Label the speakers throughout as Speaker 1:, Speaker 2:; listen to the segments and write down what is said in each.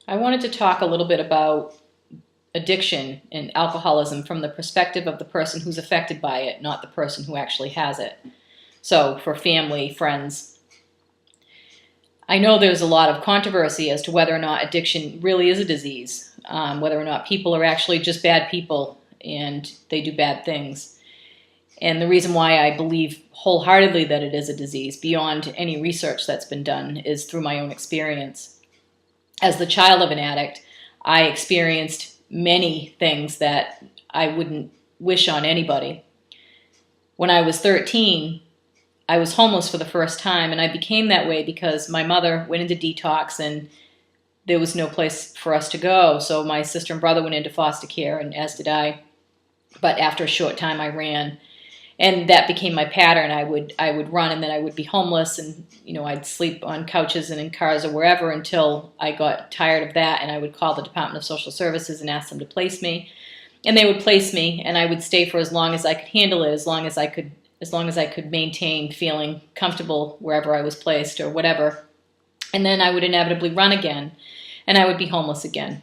Speaker 1: I wanted to talk a little bit about addiction and alcoholism from the perspective of the person who's affected by it, not the person who actually has it. So, for family, friends, I know there's a lot of controversy as to whether or not addiction really is a disease, whether or not people are actually just bad people and they do bad things. And the reason why I believe wholeheartedly that it is a disease, beyond any research that's been done, is through my own experience. As the child of an addict, I experienced many things that I wouldn't wish on anybody. When I was 13, I was homeless for the first time, and I became that way because my mother went into detox and there was no place for us to go. So my sister and brother went into foster care, and as did I. But after a short time, I ran. And that became my pattern. I would run, and then I would be homeless, and I'd sleep on couches and in cars or wherever until I got tired of that, and I would call the Department of Social Services and ask them to place me. And they would place me, and I would stay for as long as I could handle it, as long as I could maintain feeling comfortable wherever I was placed or whatever. And then I would inevitably run again, and I would be homeless again.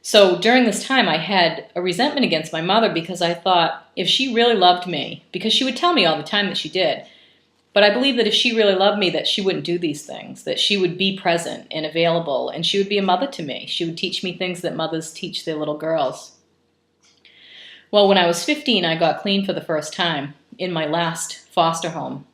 Speaker 1: So during this time, I had a resentment against my mother because I thought if she really loved me, because she would tell me all the time that she did, but I believe that if she really loved me, that she wouldn't do these things, that she would be present and available, and she would be a mother to me. She would teach me things that mothers teach their little girls. Well, when I was 15, I got clean for the first time in my last foster home.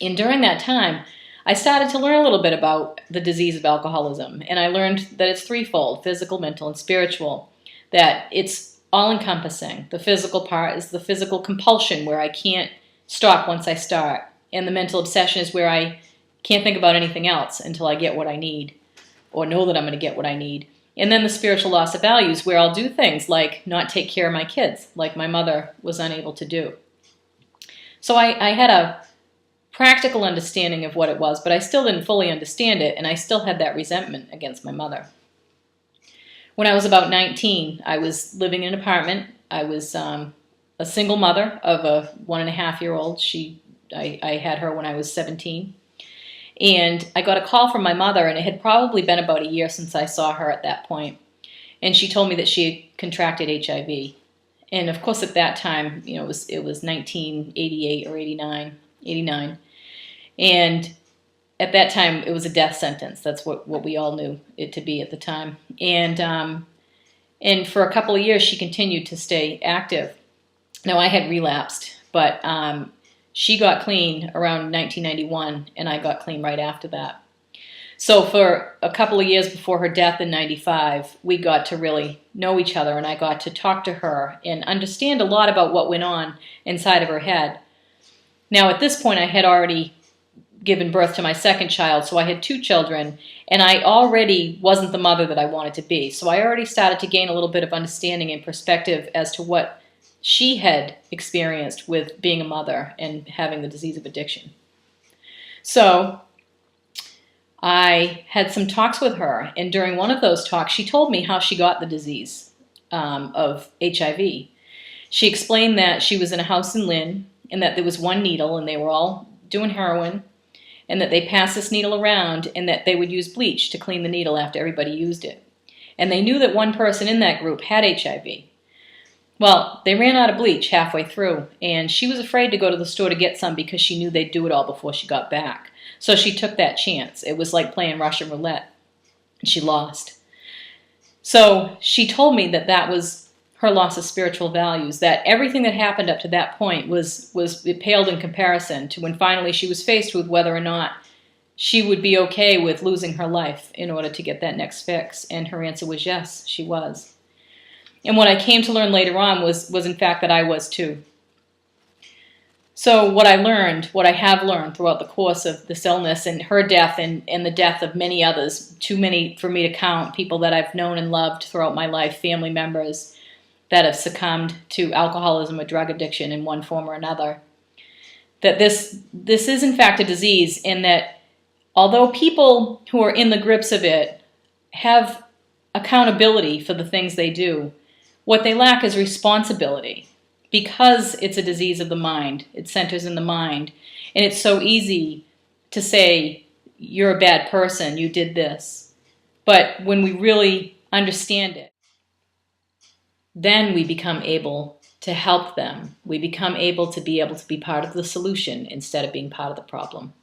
Speaker 1: And during that time, I started to learn a little bit about the disease of alcoholism, and I learned that it's threefold: physical, mental, and spiritual, that it's all-encompassing. The physical part is the physical compulsion where I can't stop once I start, and the mental obsession is where I can't think about anything else until I get what I need or know that I'm going to get what I need. And then the spiritual loss of values, where I'll do things like not take care of my kids, like my mother was unable to do. So I had a practical understanding of what it was, but I still didn't fully understand it, and I still had that resentment against my mother. When I was about 19, I was living in an apartment. I was a single mother of a 1.5-year-old. I had her when I was 17. And I got a call from my mother, and it had probably been about a year since I saw her at that point. And she told me that she had contracted HIV. And of course, at that time, it was 1988 or 89. And at that time, it was a death sentence. That's what we all knew it to be at the time. And for a couple of years, she continued to stay active. Now, I had relapsed, but she got clean around 1991, and I got clean right after that. So for a couple of years before her death in 95, we got to really know each other, and I got to talk to her and understand a lot about what went on inside of her head. Now, at this point, I had already given birth to my second child, so I had 2 children, and I already wasn't the mother that I wanted to be. So I already started to gain a little bit of understanding and perspective as to what she had experienced with being a mother and having the disease of addiction. So I had some talks with her, and during one of those talks, she told me how she got the disease of HIV. She explained that she was in a house in Lynn, and that there was one needle, and they were all doing heroin, and that they passed this needle around, and that they would use bleach to clean the needle after everybody used it. And they knew that one person in that group had HIV. Well, they ran out of bleach halfway through, and she was afraid to go to the store to get some because she knew they'd do it all before she got back. So she took that chance. It was like playing Russian roulette, and she lost. So she told me that that was her loss of spiritual values, that everything that happened up to that point it paled in comparison to when finally she was faced with whether or not she would be okay with losing her life in order to get that next fix. And her answer was yes, she was. And what I came to learn later on was in fact that I was too. So what I have learned throughout the course of this illness and her death and the death of many others, too many for me to count, people that I've known and loved throughout my life, family members that have succumbed to alcoholism or drug addiction in one form or another, that this is in fact a disease, and that although people who are in the grips of it have accountability for the things they do, what they lack is responsibility. Because it's a disease of the mind, it centers in the mind, and it's so easy to say, you're a bad person, you did this. But when we really understand it, then we become able to help them. We become able to be part of the solution instead of being part of the problem.